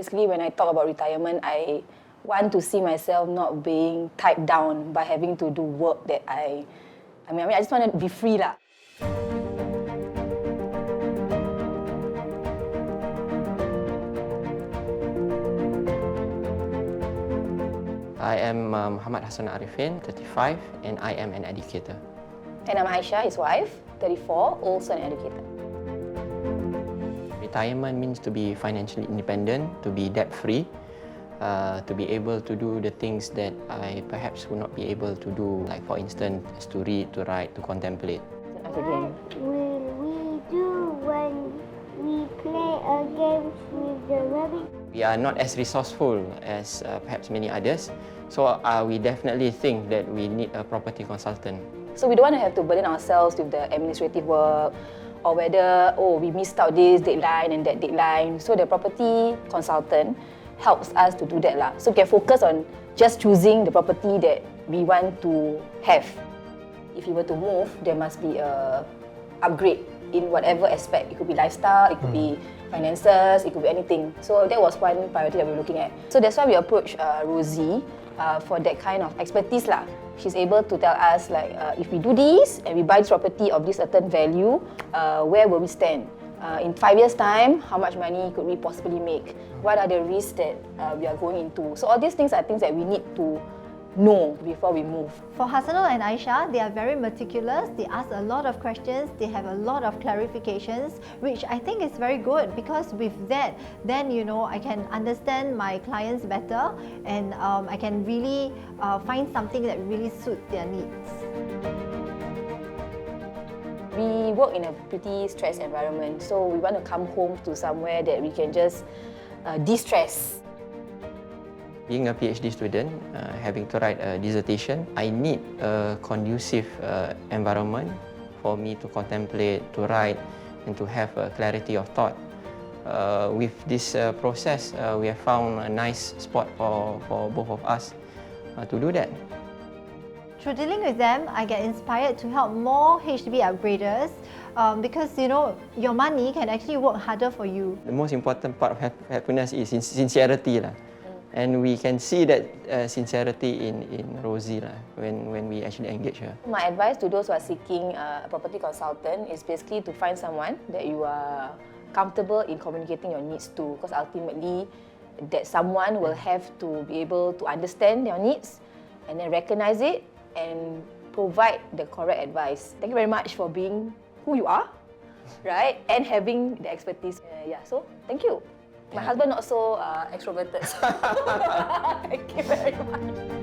Basically, when I talk about retirement, I want to see myself not being tied down by having to do work that I just want to be free lah. I am Muhammad Hasanul 35, and I am an educator. And I'm Aishah, his wife, 34, also an educator. Retirement means to be financially independent, to be debt-free, to be able to do the things that I perhaps would not be able to do, like for instance, to read, to write, to contemplate. What will we do when we play a game with the rabbit? We are not as resourceful as perhaps many others, so we definitely think that we need a property consultant. So we don't want to have to burden ourselves with the administrative work, or whether, we missed out this deadline and that deadline. So the property consultant helps us to do that lah. So we can focus on just choosing the property that we want to have. If you were to move, there must be a upgrade in whatever aspect. It could be lifestyle, it could be finances, it could be anything. So that was one priority that we were looking at. So that's why we approached Rozi for that kind of expertise lah. She's able to tell us like, if we do this and we buy this property of this certain value, where will we stand? In 5 years' time, how much money could we possibly make? What are the risks that we are going into? So all these things are things that we need to know before we move. For Hasanul and Aishah, they are very meticulous. They ask a lot of questions. They have a lot of clarifications, which I think is very good, because with that, then I can understand my clients better, and I can really find something that really suits their needs. We work in a pretty stressed environment, so we want to come home to somewhere that we can just de-stress. Being a PhD student, having to write a dissertation, I need a conducive environment for me to contemplate, to write, and to have a clarity of thought. With this process, we have found a nice spot for both of us to do that. Through dealing with them, I get inspired to help more HDB upgraders, because your money can actually work harder for you. The most important part of happiness is sincerity lah. And we can see that sincerity in Rozi lah, when we actually engage her. My advice to those who are seeking a property consultant is basically to find someone that you are comfortable in communicating your needs to, because ultimately that someone will have to be able to understand your needs and then recognize it and provide the correct advice. Thank you very much for being who you are, right? And having the expertise. So thank you. My husband not so extroverted. So thank you very much.